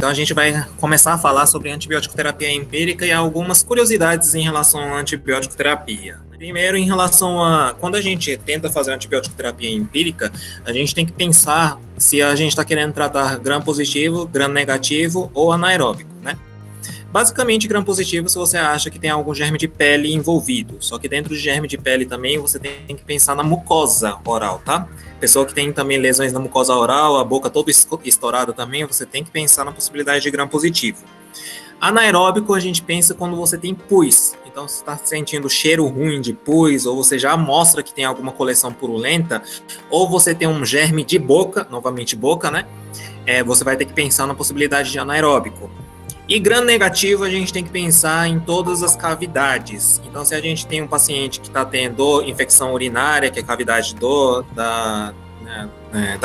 Então a gente vai começar a falar sobre antibiótico terapia empírica e algumas curiosidades em relação à antibiótico terapia. Primeiro, em relação a quando a gente tenta fazer antibiótico terapia empírica, a gente tem que pensar se a gente está querendo tratar gram positivo, gram negativo ou anaeróbico, né? Basicamente, gram positivo se você acha que tem algum germe de pele envolvido. Só que dentro de germe de pele também você tem que pensar na mucosa oral, tá? Pessoa que tem também lesões na mucosa oral, a boca toda estourada também, você tem que pensar na possibilidade de gram positivo. Anaeróbico a gente pensa quando você tem pus. Então, se está sentindo cheiro ruim de pus, ou você já mostra que tem alguma coleção purulenta, ou você tem um germe de boca, novamente boca, né? Você vai ter que pensar na possibilidade de anaeróbico. E gram negativo, a gente tem que pensar em todas as cavidades. Então, se a gente tem um paciente que está tendo infecção urinária, que é cavidade da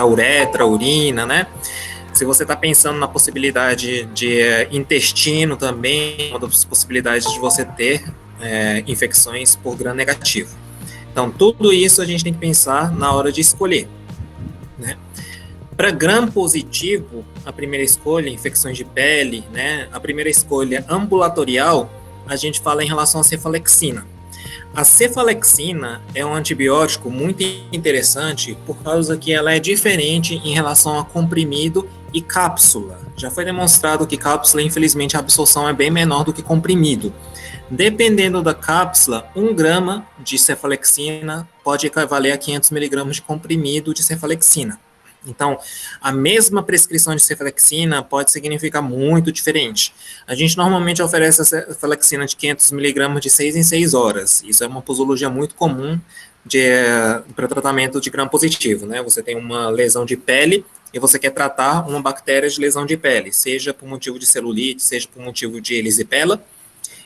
uretra, urina, né? Se você está pensando na possibilidade de intestino também, uma das possibilidades de você ter infecções por gram negativo. Então, tudo isso a gente tem que pensar na hora de escolher, né? Para gram positivo, a primeira escolha, infecções de pele, né? A primeira escolha ambulatorial, a gente fala em relação à cefalexina. A cefalexina é um antibiótico muito interessante por causa que ela é diferente em relação a comprimido e cápsula. Já foi demonstrado que cápsula, infelizmente, a absorção é bem menor do que comprimido. Dependendo da cápsula, 1 grama de cefalexina pode equivaler a 500 miligramas de comprimido de cefalexina. Então, a mesma prescrição de cefalexina pode significar muito diferente. A gente normalmente oferece a cefalexina de 500 miligramas de 6 em 6 horas. Isso é uma posologia muito comum para tratamento de gram positivo, né? Você tem uma lesão de pele e você quer tratar uma bactéria de lesão de pele, seja por motivo de celulite, seja por motivo de erisipela,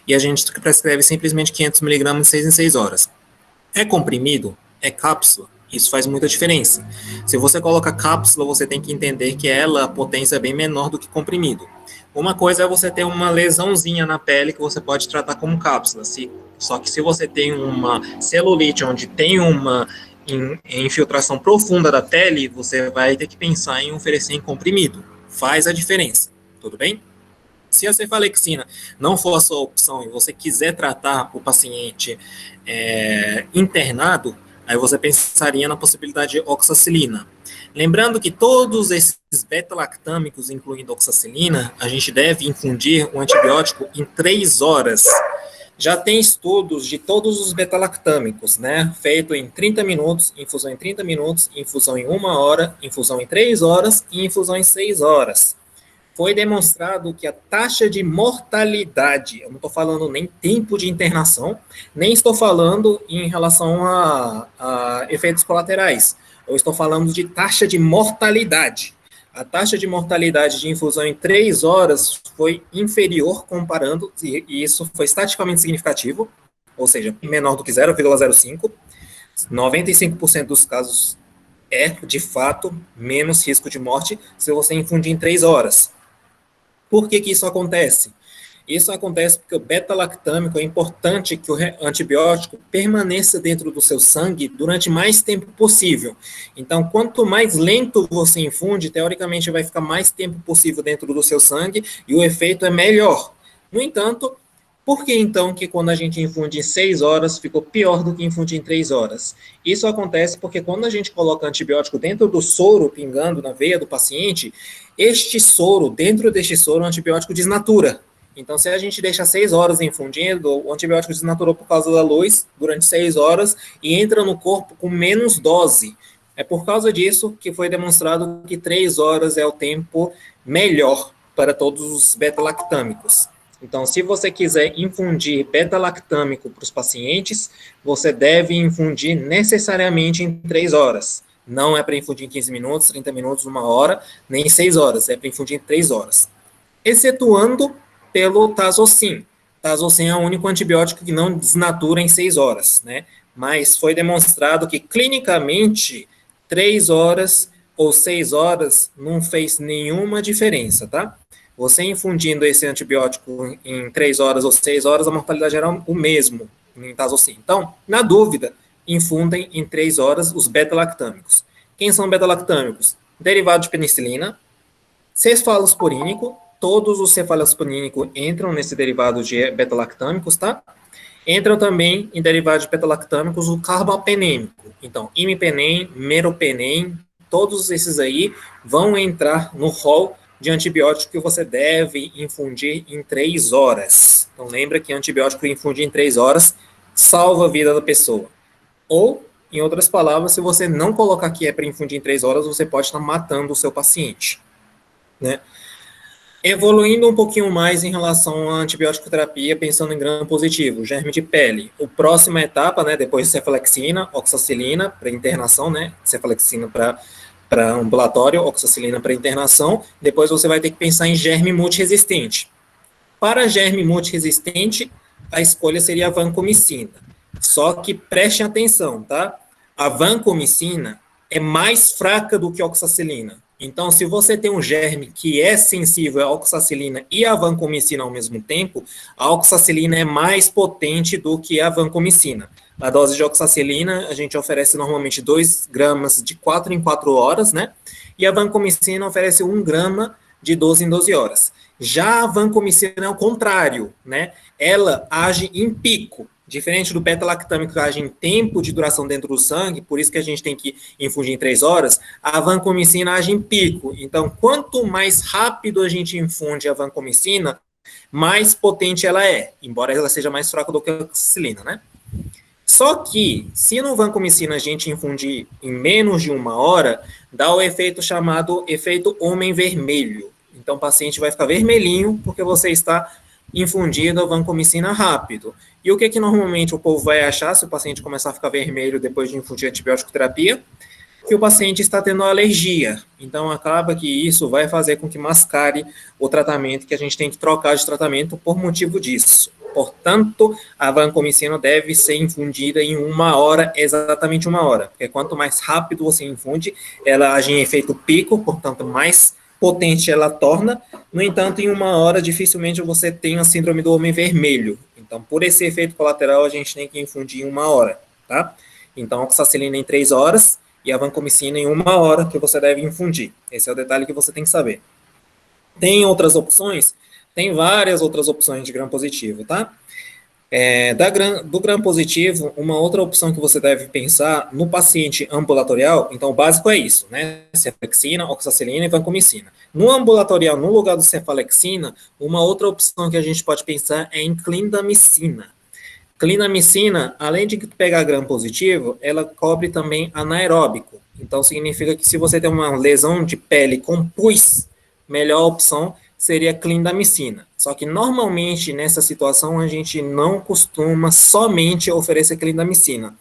e a gente prescreve simplesmente 500 miligramas de 6 em 6 horas. É comprimido? É cápsula? Isso faz muita diferença. Se você coloca cápsula, você tem que entender que a potência é bem menor do que comprimido. Uma coisa é você ter uma lesãozinha na pele que você pode tratar como cápsula. Só que se você tem uma celulite onde tem uma infiltração profunda da pele, você vai ter que pensar em oferecer em comprimido. Faz a diferença. Tudo bem? Se a cefalexina não for a sua opção e você quiser tratar o paciente internado, aí você pensaria na possibilidade de oxacilina. Lembrando que todos esses beta-lactâmicos, incluindo oxacilina, a gente deve infundir um antibiótico em 3 horas. Já tem estudos de todos os beta-lactâmicos, né? Feito em 30 minutos, infusão em 30 minutos, infusão em 1 hora, infusão em 3 horas e infusão em 6 horas. Foi demonstrado que a taxa de mortalidade, eu não estou falando nem tempo de internação, nem estou falando em relação a efeitos colaterais, eu estou falando de taxa de mortalidade. A taxa de mortalidade de infusão em 3 horas foi inferior comparando, e isso foi estatisticamente significativo, ou seja, menor do que 0,05. 95% dos casos de fato, menos risco de morte se você infundir em 3 horas. Por que isso acontece? Isso acontece porque o beta-lactâmico é importante que o antibiótico permaneça dentro do seu sangue durante mais tempo possível. Então, quanto mais lento você infunde, teoricamente vai ficar mais tempo possível dentro do seu sangue e o efeito é melhor. No entanto, por que então que quando a gente infunde em 6 horas ficou pior do que infundir em 3 horas? Isso acontece porque quando a gente coloca antibiótico dentro do soro, pingando na veia do paciente, dentro deste soro, o antibiótico desnatura. Então, se a gente deixa 6 horas infundindo, o antibiótico desnaturou por causa da luz durante 6 horas e entra no corpo com menos dose. É por causa disso que foi demonstrado que 3 horas é o tempo melhor para todos os beta-lactâmicos. Então, se você quiser infundir beta-lactâmico para os pacientes, você deve infundir necessariamente em 3 horas. Não é para infundir em 15 minutos, 30 minutos, 1 hora, nem em 6 horas, é para infundir em 3 horas. Excetuando pelo Tazocin. Tazocin é o único antibiótico que não desnatura em 6 horas, né? Mas foi demonstrado que clinicamente 3 horas ou 6 horas não fez nenhuma diferença, tá? Você infundindo esse antibiótico em 3 horas ou 6 horas, a mortalidade era o mesmo em Tazocin. Então, na dúvida, infundem em 3 horas os beta-lactâmicos. Quem são beta-lactâmicos? Derivado de penicilina, cefalosporínico todos os cefalosporínicos entram nesse derivado de beta-lactâmicos, tá? Entram também em derivados de beta-lactâmicos o carbapenêmico. Então, imipenem, meropenem, todos esses aí vão entrar no rol de antibiótico que você deve infundir em 3 horas. Então, lembra que antibiótico infundir em 3 horas salva a vida da pessoa. Ou, em outras palavras, se você não colocar que é para infundir em 3 horas, você pode estar matando o seu paciente, né? Evoluindo um pouquinho mais em relação à antibiótico terapia, pensando em gram positivo, germe de pele. A próxima etapa, né, depois de cefalexina, oxacilina para internação, né, cefalexina para ambulatório, oxacilina para internação. Depois você vai ter que pensar em germe multiresistente. Para germe multiresistente, a escolha seria a vancomicina. Só que prestem atenção, tá? A vancomicina é mais fraca do que a oxacilina. Então, se você tem um germe que é sensível à oxacilina e à vancomicina ao mesmo tempo, a oxacilina é mais potente do que a vancomicina. A dose de oxacilina, a gente oferece normalmente 2 gramas de 4 em 4 horas, né? E a vancomicina oferece 1 grama de 12 em 12 horas. Já a vancomicina é o contrário, né? Ela age em pico. Diferente do beta-lactâmico que age em tempo de duração dentro do sangue, por isso que a gente tem que infundir em 3 horas, a vancomicina age em pico. Então, quanto mais rápido a gente infunde a vancomicina, mais potente ela é, embora ela seja mais fraca do que a oxacilina, né? Só que, se no vancomicina a gente infundir em menos de 1 hora, dá o efeito chamado efeito homem vermelho. Então, o paciente vai ficar vermelhinho porque você está infundindo a vancomicina rápido. E o que normalmente o povo vai achar se o paciente começar a ficar vermelho depois de infundir antibiótico terapia? Que o paciente está tendo alergia. Então, acaba que isso vai fazer com que mascare o tratamento, que a gente tem que trocar de tratamento por motivo disso. Portanto, a vancomicina deve ser infundida em 1 hora, exatamente 1 hora. Porque quanto mais rápido você infunde, ela age em efeito pico, portanto, mais potente ela torna. No entanto, em 1 hora, dificilmente você tem a síndrome do homem vermelho. Então, por esse efeito colateral, a gente tem que infundir em 1 hora, tá? Então, oxacilina em 3 horas e a vancomicina em 1 hora que você deve infundir. Esse é o detalhe que você tem que saber. Tem outras opções? Tem várias outras opções de gram positivo, tá? Do gram positivo, uma outra opção que você deve pensar no paciente ambulatorial, então o básico é isso, né? Cefalexina, oxacilina e vancomicina. No ambulatorial, no lugar do cefalexina, uma outra opção que a gente pode pensar é em clindamicina. Clindamicina, além de pegar gram positivo, ela cobre também anaeróbico. Então, significa que se você tem uma lesão de pele com pus, melhor opção seria clindamicina. Só que, normalmente, nessa situação, a gente não costuma somente oferecer clindamicina.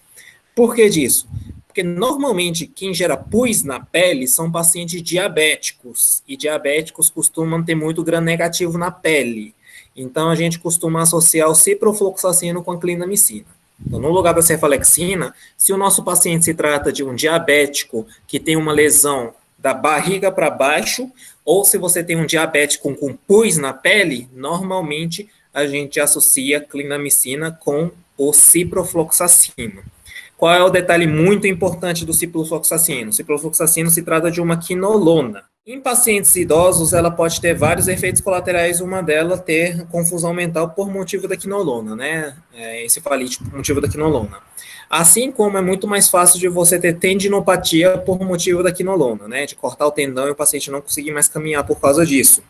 Por que disso? Porque, normalmente, quem gera pus na pele são pacientes diabéticos. E diabéticos costumam ter muito gram negativo na pele. Então, a gente costuma associar o ciprofloxacino com a clindamicina. Então, no lugar da cefalexina, se o nosso paciente se trata de um diabético que tem uma lesão da barriga para baixo, ou se você tem um diabético com pus na pele, normalmente a gente associa clindamicina com o ciprofloxacino. Qual é o detalhe muito importante do ciprofloxacino? O ciprofloxacino se trata de uma quinolona. Em pacientes idosos, ela pode ter vários efeitos colaterais, uma delas ter confusão mental por motivo da quinolona, né? Encefalite por motivo da quinolona. Assim como é muito mais fácil de você ter tendinopatia por motivo da quinolona, né? De cortar o tendão e o paciente não conseguir mais caminhar por causa disso.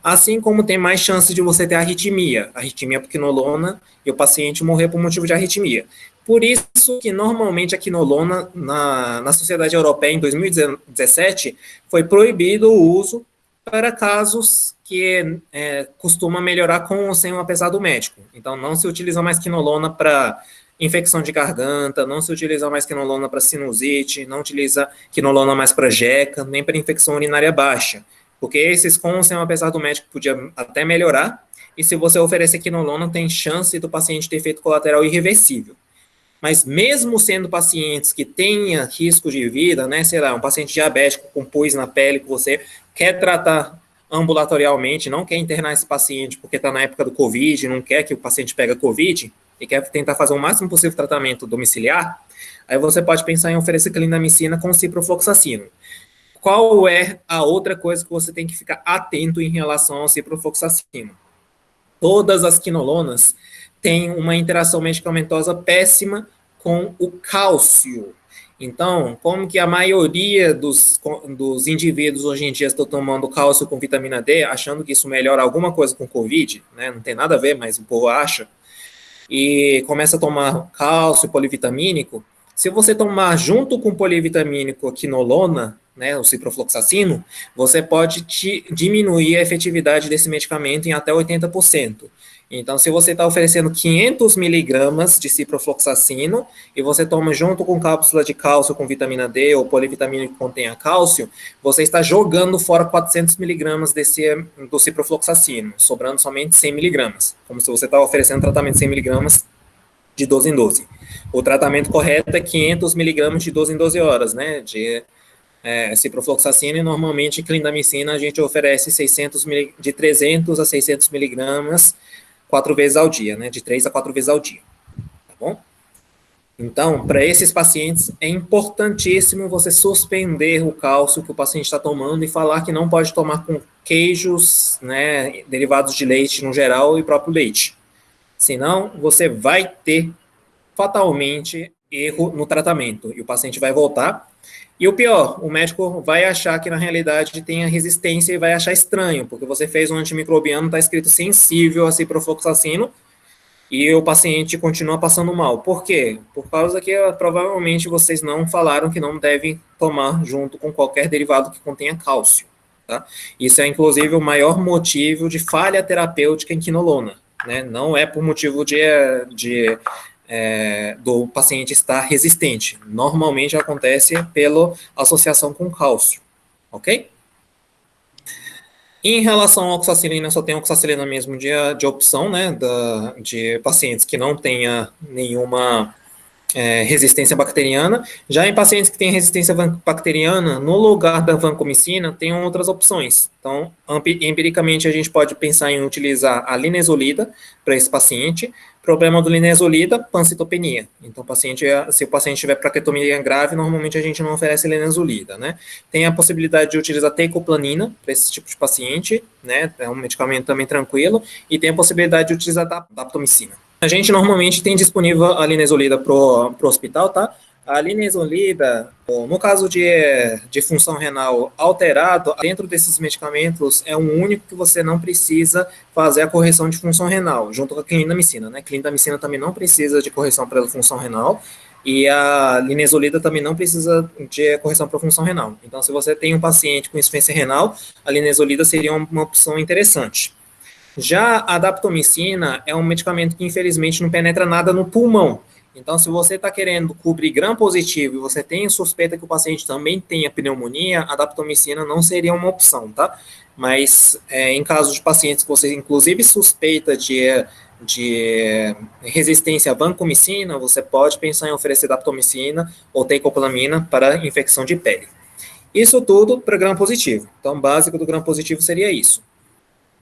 Assim como tem mais chance de você ter arritmia por quinolona e o paciente morrer por motivo de arritmia. Por isso que, normalmente, a quinolona, na Sociedade Europeia, em 2017, foi proibido o uso para casos que costuma melhorar com ou sem o apesar médico. Então, não se utiliza mais quinolona para infecção de garganta, não se utiliza mais quinolona para sinusite, não utiliza quinolona mais para jeca, nem para infecção urinária baixa. Porque esses com ou sem o apesar médico podia até melhorar, e se você oferecer quinolona, tem chance do paciente ter efeito colateral irreversível. Mas mesmo sendo pacientes que tenham risco de vida, né, sei lá, um paciente diabético com pus na pele que você quer tratar ambulatorialmente, não quer internar esse paciente porque está na época do Covid, não quer que o paciente pegue Covid e quer tentar fazer o máximo possível tratamento domiciliar, aí você pode pensar em oferecer clindamicina com ciprofloxacino. Qual é a outra coisa que você tem que ficar atento em relação ao ciprofloxacino? Todas as quinolonas têm uma interação medicamentosa péssima com o cálcio. Então, como que a maioria dos indivíduos hoje em dia estão tomando cálcio com vitamina D, achando que isso melhora alguma coisa com Covid, né? Não tem nada a ver, mas o povo acha, e começa a tomar cálcio polivitamínico, se você tomar junto com polivitamínico a quinolona, né, o ciprofloxacino, você pode diminuir a efetividade desse medicamento em até 80%. Então, se você está oferecendo 500 miligramas de ciprofloxacino e você toma junto com cápsula de cálcio com vitamina D ou polivitamínico que contenha cálcio, você está jogando fora 400 miligramas do ciprofloxacino, sobrando somente 100 miligramas, como se você estava oferecendo tratamento de 100 miligramas de 12 em 12. O tratamento correto é 500 miligramas de 12 em 12 horas, né, de ciprofloxacino, e normalmente clindamicina a gente oferece de 300 a 600 miligramas 4 vezes ao dia, né, de 3 a 4 vezes ao dia, tá bom? Então, para esses pacientes, é importantíssimo você suspender o cálcio que o paciente está tomando e falar que não pode tomar com queijos, né, derivados de leite no geral e próprio leite. Senão, você vai ter fatalmente erro no tratamento e o paciente vai voltar. E o pior, o médico vai achar que na realidade tem a resistência e vai achar estranho, porque você fez um antimicrobiano, está escrito sensível a ciprofloxacino, e o paciente continua passando mal. Por quê? Por causa que provavelmente vocês não falaram que não devem tomar junto com qualquer derivado que contenha cálcio. Tá? Isso é, inclusive, o maior motivo de falha terapêutica em quinolona. Né? Não é por motivo do paciente estar resistente. Normalmente acontece pela associação com cálcio. Ok? Em relação à oxacilina, só tem oxacilina mesmo de opção, né, de pacientes que não tenha nenhuma resistência bacteriana. Já em pacientes que têm resistência bacteriana, no lugar da vancomicina, tem outras opções. Então, empiricamente, a gente pode pensar em utilizar a linezolida para esse paciente. Problema do linezolida, pancitopenia. Então, se o paciente tiver plaquetomia grave, normalmente a gente não oferece linezolida, né? Tem a possibilidade de utilizar teicoplanina para esse tipo de paciente, né? É um medicamento também tranquilo. E tem a possibilidade de utilizar daptomicina. A gente normalmente tem disponível a linezolida para o hospital, tá? A linezolida, no caso de função renal alterado, dentro desses medicamentos é um único que você não precisa fazer a correção de função renal, junto com a clindamicina, né? Clindamicina também não precisa de correção para a função renal, e a linezolida também não precisa de correção para a função renal. Então, se você tem um paciente com insuficiência renal, a linezolida seria uma opção interessante. Já a daptomicina é um medicamento que, infelizmente, não penetra nada no pulmão. Então, se você está querendo cobrir gram positivo e você tem suspeita que o paciente também tenha pneumonia, a daptomicina não seria uma opção, tá? Mas, em caso de pacientes que você, inclusive, suspeita de resistência à vancomicina, você pode pensar em oferecer daptomicina ou teicoplamina para infecção de pele. Isso tudo para gram positivo. Então, o básico do gram positivo seria isso.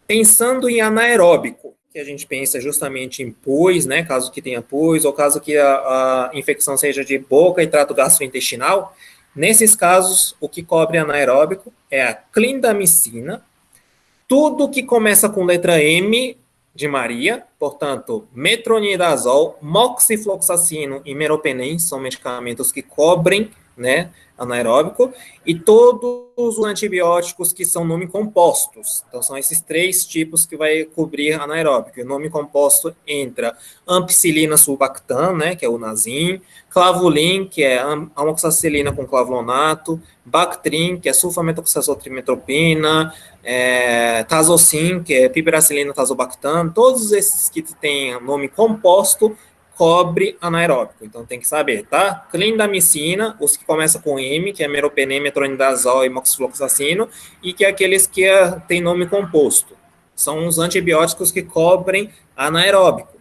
Pensando em anaeróbico, que a gente pensa justamente em pus, né, caso que tenha pus, ou caso que a infecção seja de boca e trato gastrointestinal, nesses casos, o que cobre anaeróbico é a clindamicina, tudo que começa com letra M de Maria, portanto, metronidazol, moxifloxacino e meropenem são medicamentos que cobrem, né, anaeróbico, e todos os antibióticos que são nome compostos. Então, são esses 3 tipos que vai cobrir anaeróbico. O nome composto entra ampicilina sulbactam, né, que é o Nazim, clavulin, que é amoxicilina com clavulonato, Bactrim, que é sulfametoxazotrimmetopina, Tazocin, que é piperacilina tazobactam, todos esses que têm nome composto cobre anaeróbico. Então tem que saber, tá? Clindamicina, os que começam com M, que é meropenem, metronidazol e moxifloxacino, e que é aqueles que têm nome composto. São os antibióticos que cobrem anaeróbico,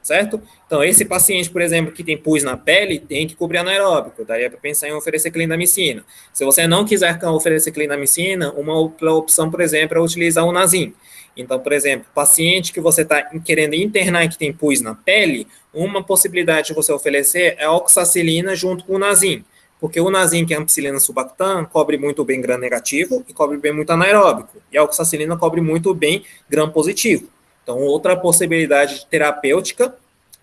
certo? Então esse paciente, por exemplo, que tem pus na pele, tem que cobrir anaeróbico. Daí é para pensar em oferecer clindamicina. Se você não quiser oferecer clindamicina, uma opção, por exemplo, é utilizar o Nazim. Então, por exemplo, paciente que você está querendo internar e que tem pus na pele, uma possibilidade de você oferecer é a oxacilina junto com o Nazim, Porque o Nasim, que é ampicilina sulbactam, cobre muito bem gram negativo e cobre bem muito anaeróbico. E a oxacilina cobre muito bem gram positivo. Então, outra possibilidade terapêutica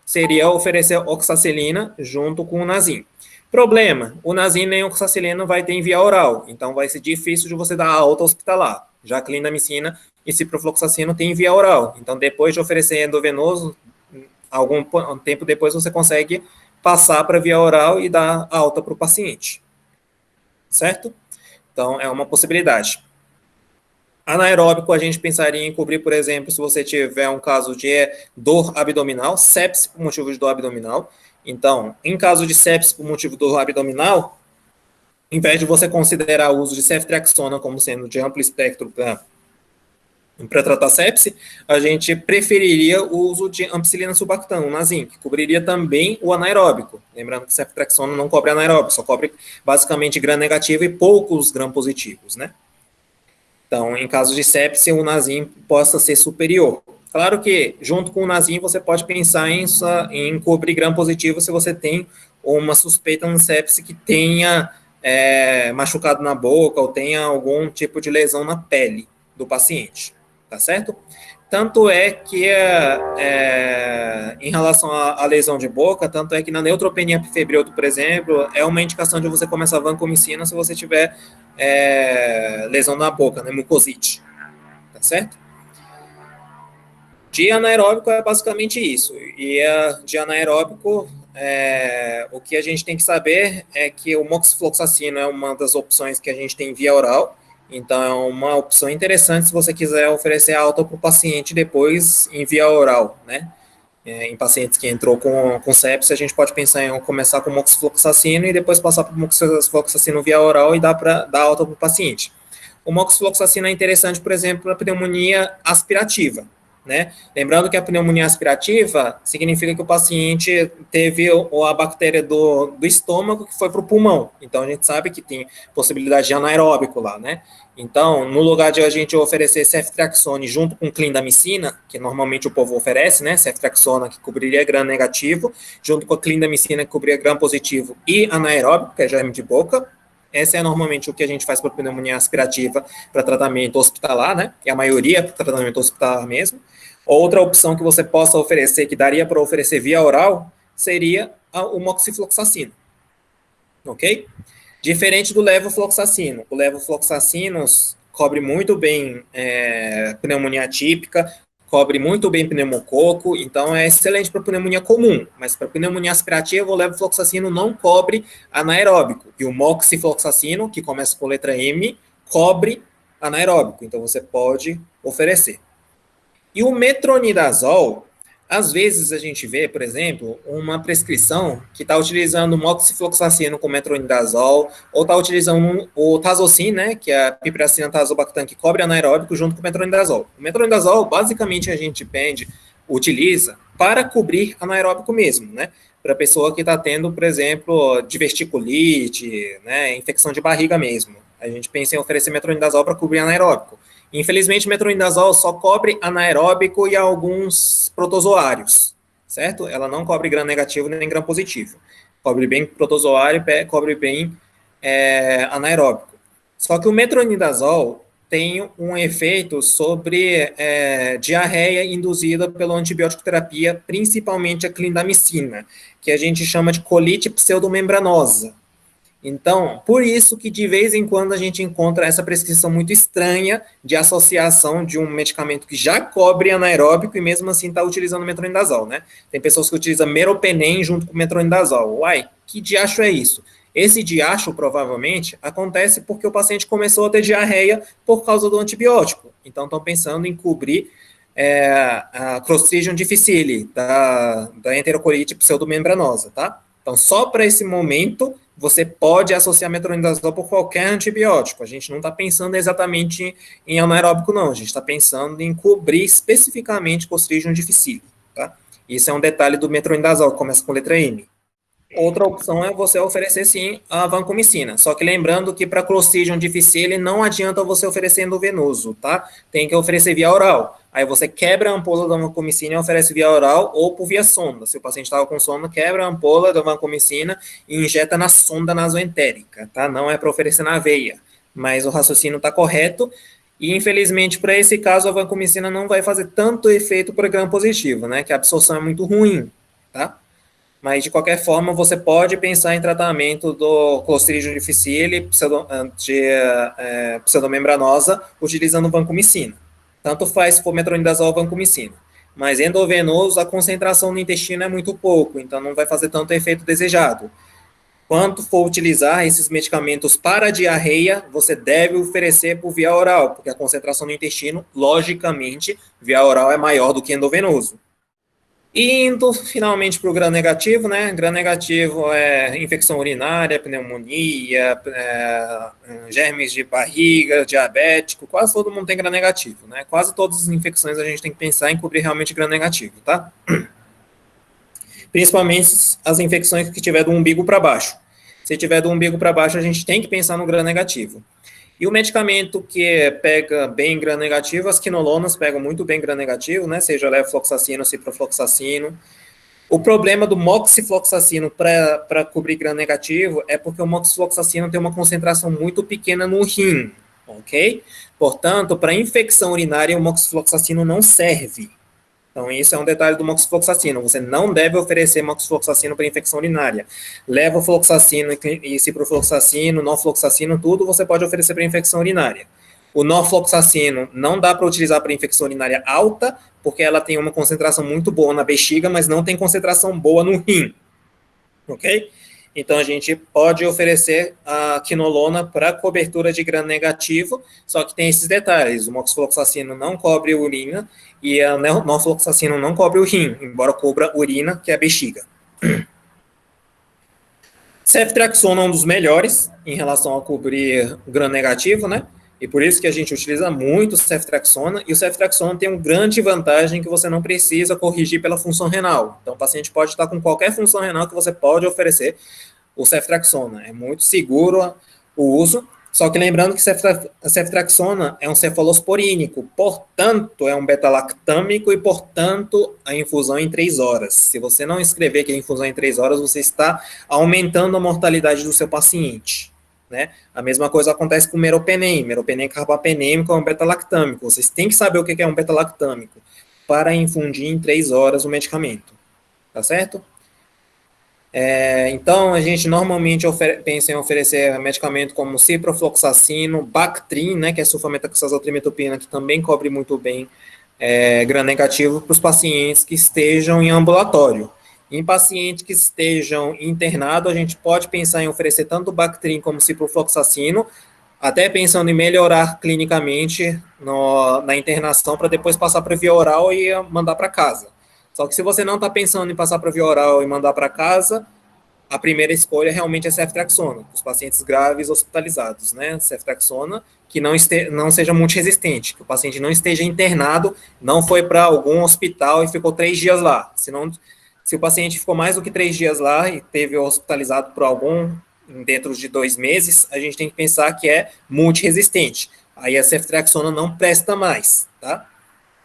seria oferecer oxacilina junto com o Nasim. Problema, o Nasim nem oxacilina vai ter em via oral, então vai ser difícil de você dar alta hospitalar, já que clindamicina e ciprofloxacino tem em via oral. Então, depois de oferecer endovenoso, algum tempo depois você consegue passar para via oral e dar alta para o paciente. Certo? Então, é uma possibilidade. Anaeróbico, a gente pensaria em cobrir, por exemplo, se você tiver um caso de dor abdominal, sepse por motivo de dor abdominal. Então, em caso de sepse por motivo de dor abdominal, em vez de você considerar o uso de ceftriaxona como sendo de amplo espectro para tratar sepse, a gente preferiria o uso de ampicilina sulbactam, o Nasim, que cobriria também o anaeróbico. Lembrando que ceftriaxona não cobre anaeróbico, só cobre basicamente gram negativo e poucos gram positivos, né? Então, em caso de sepse, o Nasim possa ser superior. Claro que, junto com o Nasim, você pode pensar em cobrir gram positivo se você tem uma suspeita de sepse que tenha machucado na boca ou tenha algum tipo de lesão na pele do paciente, tá certo? Tanto é que, em relação à lesão de boca, tanto é que na neutropenia epifebril, por exemplo, é uma indicação de você começar vancomicina se você tiver lesão na boca, né, mucosite, tá certo? De anaeróbico é basicamente isso. E de anaeróbico, o que a gente tem que saber é que o moxifloxacino é uma das opções que a gente tem via oral. Então, é uma opção interessante se você quiser oferecer alta para o paciente depois em via oral, né? Em pacientes que entrou com sepsis, a gente pode pensar em começar com moxifloxacino e depois passar para o moxifloxacino via oral e dar alta para o paciente. O moxifloxacino é interessante, por exemplo, para pneumonia aspirativa, né? Lembrando que a pneumonia aspirativa significa que o paciente teve a bactéria do estômago que foi para o pulmão. Então, a gente sabe que tem possibilidade de anaeróbico lá, né? Então, no lugar de a gente oferecer ceftriaxone junto com clindamicina, que normalmente o povo oferece, né? Ceftriaxona, que cobriria gram negativo, junto com a clindamicina, que cobriria gram positivo, e anaeróbico, que é germe de boca. Essa é normalmente o que a gente faz para pneumonia aspirativa para tratamento hospitalar, né? E a maioria para tratamento hospitalar mesmo. Outra opção que você possa oferecer, que daria para oferecer via oral, seria o moxifloxacino. Ok? Diferente do levofloxacino. O levofloxacino cobre muito bem pneumonia atípica, cobre muito bem pneumococo, então é excelente para pneumonia comum, mas para pneumonia aspirativa, o levofloxacino não cobre anaeróbico. E o moxifloxacino, que começa com letra M, cobre anaeróbico, então você pode oferecer. E o metronidazol, às vezes a gente vê, por exemplo, uma prescrição que está utilizando moxifloxacino com metronidazol, ou está utilizando o tazocin, né, que é a piperacina tazobactam, que cobre anaeróbico junto com o metronidazol. O metronidazol, basicamente, a gente utiliza para cobrir anaeróbico mesmo, né, para a pessoa que está tendo, por exemplo, diverticulite, né, infecção de barriga mesmo. A gente pensa em oferecer metronidazol para cobrir anaeróbico. Infelizmente, o metronidazol só cobre anaeróbico e alguns protozoários, certo? Ela não cobre gram negativo nem gram positivo. Cobre bem protozoário e cobre bem anaeróbico. Só que o metronidazol tem um efeito sobre diarreia induzida pela antibiótico terapia, principalmente a clindamicina, que a gente chama de colite pseudomembranosa. Então, por isso que de vez em quando a gente encontra essa prescrição muito estranha de associação de um medicamento que já cobre anaeróbico e mesmo assim está utilizando metronidazol, né? Tem pessoas que utilizam meropenem junto com metronidazol. Uai, que diacho é isso? Esse diacho, provavelmente, acontece porque o paciente começou a ter diarreia por causa do antibiótico. Então, estão pensando em cobrir a Clostridium difficile, da enterocolite pseudomembranosa, tá? Então, só para esse momento, você pode associar metronidazol por qualquer antibiótico. A gente não está pensando exatamente em anaeróbico, não. A gente está pensando em cobrir especificamente Clostridium difficile, tá? Isso é um detalhe do metronidazol, que começa com letra M. Outra opção é você oferecer, sim, a vancomicina. Só que lembrando que para Clostridium difficile não adianta você oferecer endovenoso, tá? Tem que oferecer via oral. Aí você quebra a ampola da vancomicina e oferece via oral ou por via sonda. Se o paciente estava com sonda, quebra a ampola da vancomicina e injeta na sonda nasoentérica, tá? Não é para oferecer na veia. Mas o raciocínio está correto. E, infelizmente, para esse caso, a vancomicina não vai fazer tanto efeito para gram positivo, né? Que a absorção é muito ruim, tá? Mas, de qualquer forma, você pode pensar em tratamento do Clostridium difficile pseudomembranosa utilizando vancomicina. Tanto faz se for metronidazol ou vancomicina. Mas endovenoso, a concentração no intestino é muito pouco, então não vai fazer tanto efeito desejado. Quando for utilizar esses medicamentos para diarreia, você deve oferecer por via oral, porque a concentração no intestino, logicamente, via oral é maior do que endovenoso. E indo finalmente para o gram negativo, né? Gram negativo é infecção urinária, pneumonia, germes de barriga, diabético, quase todo mundo tem gram negativo, né? Quase todas as infecções a gente tem que pensar em cobrir realmente gram negativo, tá? Principalmente as infecções que tiver do umbigo para baixo. Se tiver do umbigo para baixo, a gente tem que pensar no gram negativo. E o medicamento que pega bem gram negativo, as quinolonas pegam muito bem gram negativo, né? Seja levofloxacino ou ciprofloxacino. O problema do moxifloxacino para cobrir gram negativo é porque o moxifloxacino tem uma concentração muito pequena no rim, ok? Portanto, para infecção urinária, o moxifloxacino não serve. Então, isso é um detalhe do moxifloxacino. Você não deve oferecer moxifloxacino para infecção urinária. Levofloxacino e ciprofloxacino, norfloxacino, tudo você pode oferecer para infecção urinária. O norfloxacino não dá para utilizar para infecção urinária alta, porque ela tem uma concentração muito boa na bexiga, mas não tem concentração boa no rim. Ok? Então, a gente pode oferecer a quinolona para cobertura de gram negativo, só que tem esses detalhes. O moxifloxacino não cobre urina e a norfloxacino não cobre o rim, embora cubra urina, que é a bexiga. Ceftriaxona é um dos melhores em relação a cobrir gram negativo, né? E por isso que a gente utiliza muito o ceftriaxona, e o ceftriaxona tem uma grande vantagem que você não precisa corrigir pela função renal. Então, o paciente pode estar com qualquer função renal que você pode oferecer o ceftriaxona. É muito seguro o uso, só que lembrando que a ceftriaxona é um cefalosporínico, portanto, é um beta-lactâmico e, portanto, a infusão é em 3 horas. Se você não escrever que a infusão é em 3 horas, você está aumentando a mortalidade do seu paciente. Né? A mesma coisa acontece com o meropenem. Meropenem carbapenêmico é um beta-lactâmico. Vocês têm que saber o que é um beta-lactâmico para infundir em 3 horas o medicamento. Tá certo? Então, a gente normalmente pensa em oferecer medicamento como ciprofloxacino, Bactrim, né, que é sulfamethoxazotrimetopina, que também cobre muito bem gram negativo para os pacientes que estejam em ambulatório. Em pacientes que estejam internados, a gente pode pensar em oferecer tanto Bactrim como ciprofloxacino, até pensando em melhorar clinicamente na internação para depois passar para via oral e mandar para casa. Só que se você não está pensando em passar para via oral e mandar para casa, a primeira escolha realmente é ceftriaxona, os pacientes graves hospitalizados, né? Ceftriaxona que não seja multiresistente, que o paciente não esteja internado, não foi para algum hospital e ficou 3 dias lá. Se o paciente ficou mais do que 3 dias lá e teve hospitalizado por dentro de 2 meses, a gente tem que pensar que é multiresistente. Aí a ceftriaxona não presta mais, tá?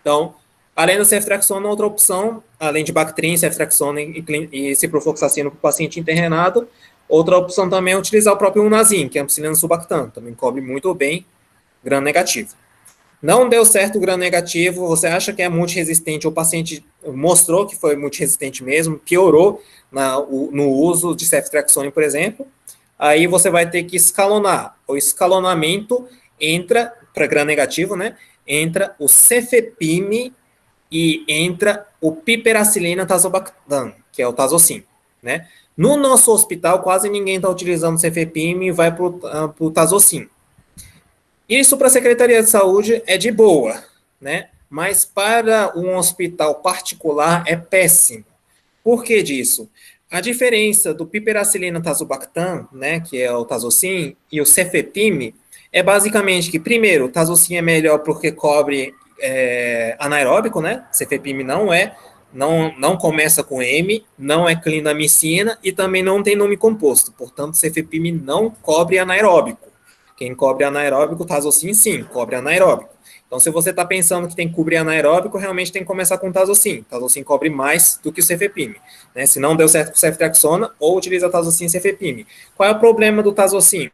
Então, além da ceftriaxona, outra opção, além de Bactrim, ceftriaxona e ciprofloxacino para o paciente internado, outra opção também é utilizar o próprio Unazin, que é ampicilina sulbactam, também cobre muito bem gram negativo. Não deu certo o gram negativo, você acha que é multiresistente, o paciente mostrou que foi multiresistente mesmo, piorou no uso de ceftriaxone, por exemplo, aí você vai ter que escalonar. O escalonamento entra, para gram negativo, né, entra o cefepime e entra o piperacilina tazobactam, que é o tazocin, né? No nosso hospital, quase ninguém está utilizando o cefepime e vai para o tazocin. Isso para a Secretaria de Saúde é de boa, né? Mas para um hospital particular é péssimo. Por que disso? A diferença do piperacilina tazobactam, né, que é o tazocin, e o cefepime, é basicamente que, primeiro, o tazocin é melhor porque cobre anaeróbico, né? Cefepime não é, não começa com M, não é clindamicina e também não tem nome composto. Portanto, cefepime não cobre anaeróbico. Quem cobre anaeróbico, tazocin, sim, cobre anaeróbico. Então, se você está pensando que tem que cobrir anaeróbico, realmente tem que começar com tazocin. Tazocin cobre mais do que o cefepime. Né? Se não deu certo com ceftriaxona, ou utiliza tazocin e cefepime. Qual é o problema do tazocin?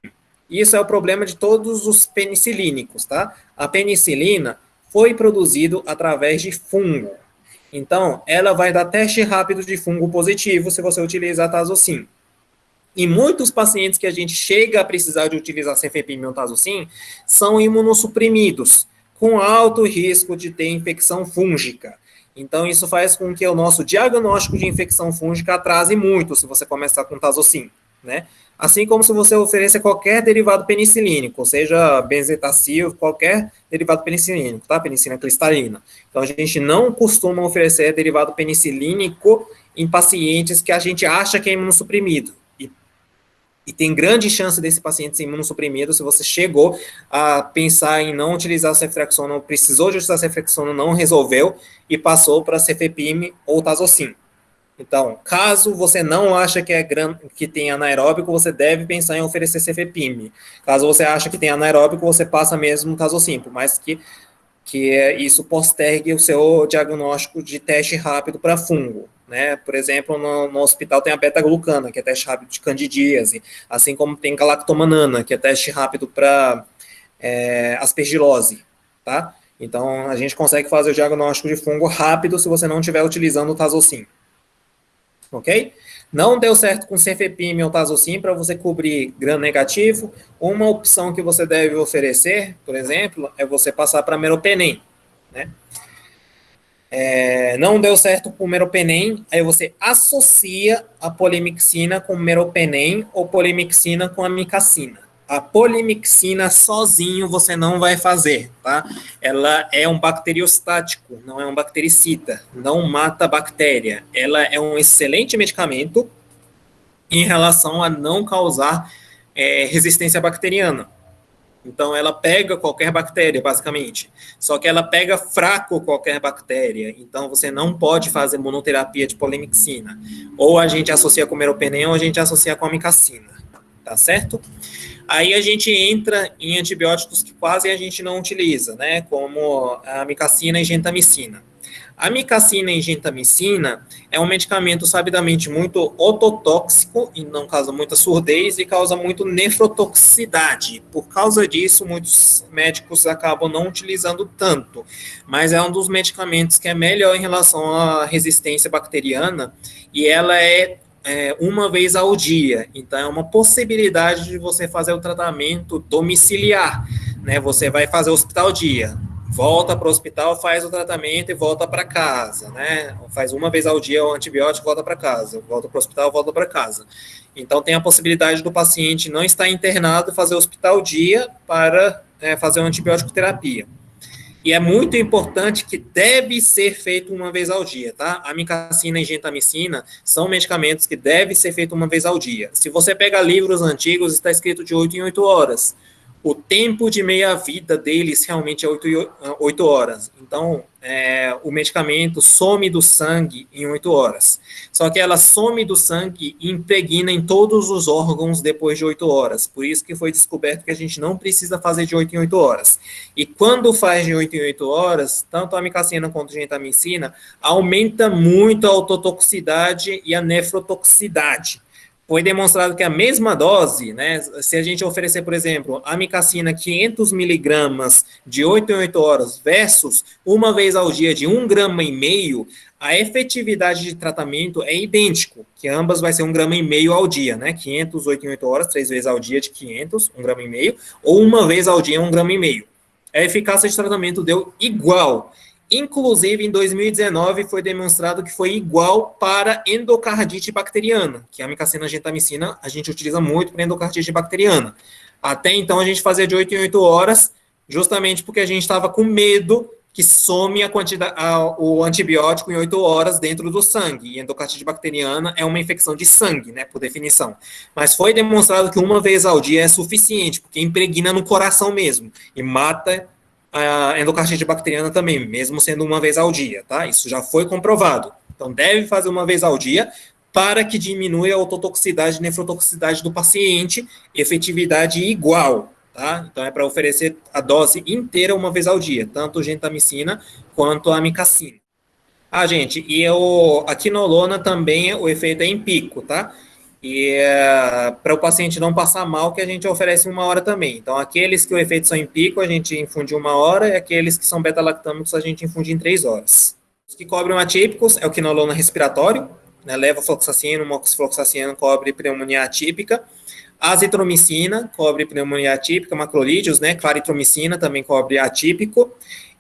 Isso é o problema de todos os penicilínicos, tá? A penicilina foi produzido através de fungo. Então, ela vai dar teste rápido de fungo positivo se você utilizar tazocin. E muitos pacientes que a gente chega a precisar de utilizar cefepime ou tazocin são imunossuprimidos, com alto risco de ter infecção fúngica. Então, isso faz com que o nosso diagnóstico de infecção fúngica atrase muito se você começar com tazocin, né? Assim como se você oferecer qualquer derivado penicilínico, seja benzetacil, qualquer derivado penicilínico, tá? Penicilina cristalina. Então, a gente não costuma oferecer derivado penicilínico em pacientes que a gente acha que é imunossuprimido. E tem grande chance desse paciente ser imunossuprimido se você chegou a pensar em não utilizar ceftriaxona, ou precisou de utilizar ceftriaxona, não resolveu, e passou para cefepime ou tazocin. Então, caso você não acha que tem anaeróbico, você deve pensar em oferecer cefepime. Caso você acha que tem anaeróbico, você passa mesmo tazocin, por mais que isso postergue o seu diagnóstico de teste rápido para fungo. Né? Por exemplo, no hospital tem a beta-glucana, que é teste rápido de candidíase, assim como tem galactomanana, que é teste rápido para aspergilose. Tá? Então, a gente consegue fazer o diagnóstico de fungo rápido se você não estiver utilizando o tazocin. Ok? Não deu certo com cefepime ou tazocin para você cobrir gram negativo. Uma opção que você deve oferecer, por exemplo, é você passar para meropenem, né? Não deu certo com meropenem, aí você associa a polimixina com meropenem ou polimixina com amicacina. A polimixina sozinho você não vai fazer, tá? Ela é um bacteriostático, não é um bactericida, não mata a bactéria. Ela é um excelente medicamento em relação a não causar resistência bacteriana. Então, ela pega qualquer bactéria, basicamente. Só que ela pega fraco qualquer bactéria. Então, você não pode fazer monoterapia de polimixina. Ou a gente associa com meropenem ou a gente associa com amicacina. Tá certo? Aí a gente entra em antibióticos que quase a gente não utiliza, né? Como a amicacina e gentamicina. A amicacina e gentamicina é um medicamento sabidamente muito ototóxico, e não causa muita surdez, e causa muito nefrotoxicidade. Por causa disso, muitos médicos acabam não utilizando tanto, mas é um dos medicamentos que é melhor em relação à resistência bacteriana, e ela é uma vez ao dia. Então, é uma possibilidade de você fazer o tratamento domiciliar, né? Você vai fazer hospital dia, volta para o hospital, faz o tratamento e volta para casa, né? Faz uma vez ao dia o antibiótico, volta para casa, volta para o hospital, volta para casa. Então, tem a possibilidade do paciente não estar internado e fazer hospital dia para fazer uma antibiótico terapia. E é muito importante que deve ser feito uma vez ao dia, tá? Amicacina e gentamicina são medicamentos que devem ser feitos uma vez ao dia. Se você pega livros antigos, está escrito de 8 em 8 horas. O tempo de meia-vida deles realmente é 8 horas. Então, o medicamento some do sangue em 8 horas. Só que ela some do sangue e impregna em todos os órgãos depois de 8 horas. Por isso que foi descoberto que a gente não precisa fazer de 8 em 8 horas. E quando faz de 8 em 8 horas, tanto a amicacina quanto a gentamicina aumenta muito a ototoxicidade e a nefrotoxicidade. Foi demonstrado que a mesma dose, né, se a gente oferecer, por exemplo, amicacina 500 miligramas de 8 em 8 horas versus uma vez ao dia de 1,5 grama, a efetividade de tratamento é idêntico, que ambas vai ser 1,5 grama ao dia, né, 500, 8 em 8 horas, 3 vezes ao dia de 500, 1,5 grama, ou uma vez ao dia, 1,5 grama. A eficácia de tratamento deu igual. Inclusive, em 2019, foi demonstrado que foi igual para endocardite bacteriana, que a amicacina gentamicina a gente utiliza muito para endocardite bacteriana. Até então, a gente fazia de 8 em 8 horas, justamente porque a gente estava com medo que some o antibiótico em 8 horas dentro do sangue. E endocardite bacteriana é uma infecção de sangue, né, por definição. Mas foi demonstrado que uma vez ao dia é suficiente, porque impregna no coração mesmo e mata a endocardite bacteriana também, mesmo sendo uma vez ao dia, tá? Isso já foi comprovado. Então, deve fazer uma vez ao dia para que diminua a ototoxicidade e nefrotoxicidade do paciente, efetividade igual, tá? Então, é para oferecer a dose inteira uma vez ao dia, tanto gentamicina quanto a amikacina. Gente, e a quinolona também, o efeito é em pico, tá? E para o paciente não passar mal, que a gente oferece 1 hora também. Então, aqueles que o efeito são em pico, a gente infunde 1 hora, e aqueles que são beta-lactâmicos, a gente infunde em 3 horas. Os que cobrem atípicos é o quinolona respiratório, né, levofloxacino, moxifloxacino cobre pneumonia atípica, azitromicina cobre pneumonia atípica, macrolídeos, né, claritromicina também cobre atípico,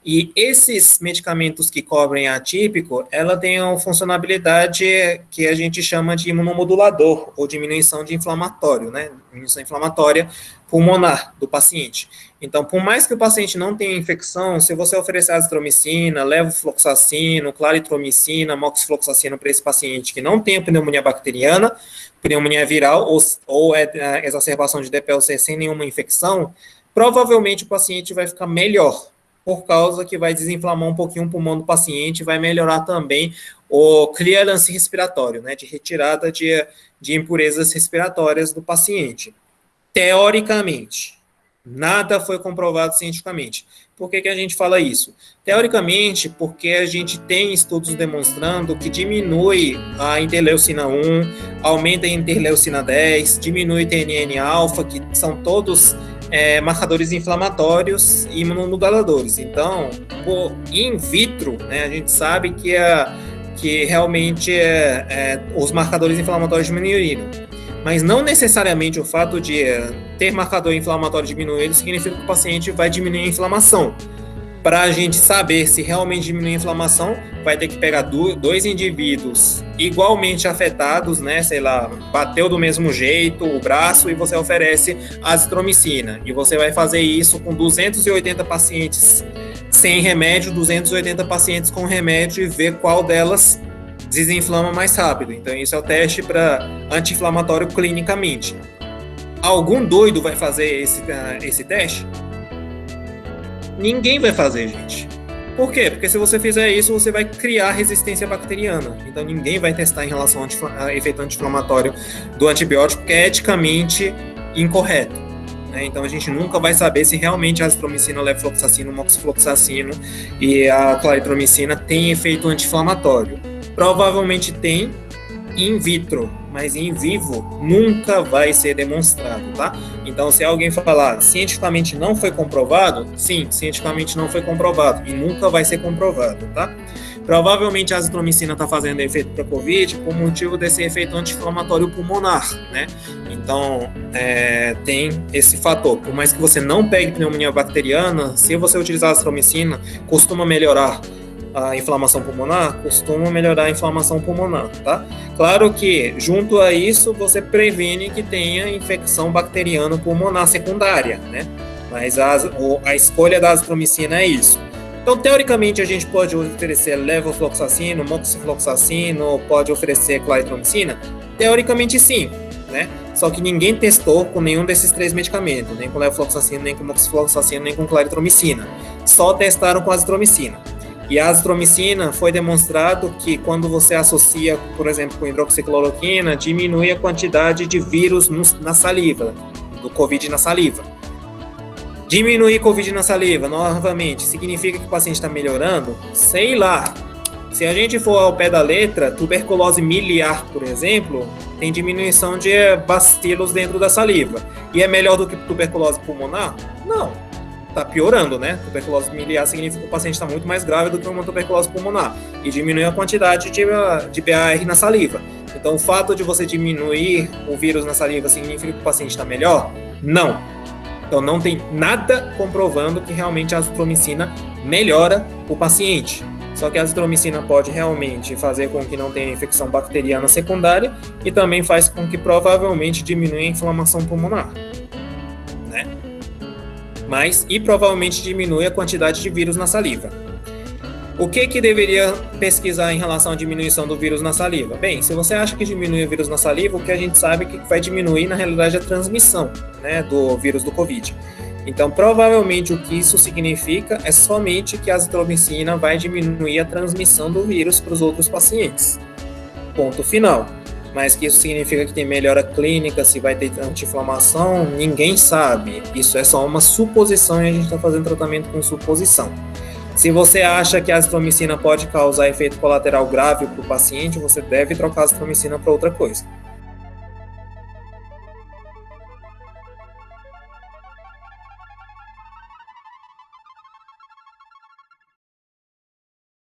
e esses medicamentos que cobrem atípico, ela tem uma funcionalidade que a gente chama de imunomodulador, ou diminuição de inflamatório, né, diminuição inflamatória pulmonar do paciente. Então, por mais que o paciente não tenha infecção, se você oferecer azitromicina, levofloxacino, claritromicina, moxifloxacino para esse paciente que não tem pneumonia bacteriana, pneumonia viral ou exacerbação de DPLC sem nenhuma infecção, provavelmente o paciente vai ficar melhor, por causa que vai desinflamar um pouquinho o pulmão do paciente, vai melhorar também o clearance respiratório, né, de retirada de impurezas respiratórias do paciente. Teoricamente, nada foi comprovado cientificamente. Por que a gente fala isso? Teoricamente, porque a gente tem estudos demonstrando que diminui a interleucina 1, aumenta a interleucina 10, diminui TNN-alfa, que são todos marcadores inflamatórios e imunomoduladores. Então, in vitro, né, a gente sabe que realmente os marcadores inflamatórios diminuíram. Mas não necessariamente o fato de ter marcador inflamatório diminuído significa que o paciente vai diminuir a inflamação. Para a gente saber se realmente diminui a inflamação, vai ter que pegar dois indivíduos igualmente afetados, né? Sei lá, bateu do mesmo jeito o braço e você oferece azitromicina. E você vai fazer isso com 280 pacientes sem remédio, 280 pacientes com remédio e ver qual delas desinflama mais rápido. Então, isso é o teste para anti-inflamatório clinicamente. Algum doido vai fazer esse teste? Ninguém vai fazer, gente. Por quê? Porque se você fizer isso, você vai criar resistência bacteriana. Então, ninguém vai testar em relação ao efeito anti-inflamatório do antibiótico, que é eticamente incorreto. Né? Então, a gente nunca vai saber se realmente a azitromicina, levofloxacino, moxifloxacino e a claritromicina têm efeito anti-inflamatório. Provavelmente tem in vitro, mas in vivo nunca vai ser demonstrado, tá? Então, se alguém falar cientificamente não foi comprovado, sim, cientificamente não foi comprovado e nunca vai ser comprovado, tá? Provavelmente a azitromicina está fazendo efeito para COVID por motivo desse efeito anti-inflamatório pulmonar, né? Então, tem esse fator. Por mais que você não pegue pneumonia bacteriana, se você utilizar a azitromicina, costuma melhorar a inflamação pulmonar, costuma melhorar a inflamação pulmonar, tá? Claro que, junto a isso, você previne que tenha infecção bacteriana pulmonar secundária, né? Mas a escolha da azitromicina é isso. Então, teoricamente, a gente pode oferecer levofloxacino, moxifloxacino, pode oferecer claritromicina? Teoricamente, sim, né? Só que ninguém testou com nenhum desses 3 medicamentos, nem com levofloxacino, nem com moxifloxacino, nem com claritromicina. Só testaram com azitromicina. E a azitromicina foi demonstrado que quando você associa, por exemplo, com hidroxicloroquina, diminui a quantidade de vírus na saliva, do COVID na saliva. Diminuir COVID na saliva, novamente, significa que o paciente está melhorando? Sei lá. Se a gente for ao pé da letra, tuberculose miliar, por exemplo, tem diminuição de bacilos dentro da saliva. E é melhor do que tuberculose pulmonar? Não. Está piorando, né? Tuberculose miliar significa que o paciente está muito mais grave do que uma tuberculose pulmonar e diminui a quantidade de BAR na saliva. Então, o fato de você diminuir o vírus na saliva significa que o paciente está melhor? Não. Então, não tem nada comprovando que realmente a azitromicina melhora o paciente. Só que a azitromicina pode realmente fazer com que não tenha infecção bacteriana secundária e também faz com que provavelmente diminua a inflamação pulmonar, né? E provavelmente diminui a quantidade de vírus na saliva. O que deveria pesquisar em relação à diminuição do vírus na saliva? Bem, se você acha que diminui o vírus na saliva, o que a gente sabe é que vai diminuir, na realidade, a transmissão, né, do vírus do COVID. Então, provavelmente, o que isso significa é somente que a azitromicina vai diminuir a transmissão do vírus para os outros pacientes. Ponto final. Mas que isso significa que tem melhora clínica, se vai ter anti-inflamação, ninguém sabe. Isso é só uma suposição e a gente está fazendo tratamento com suposição. Se você acha que a azitromicina pode causar efeito colateral grave para o paciente, você deve trocar a azitromicina para outra coisa.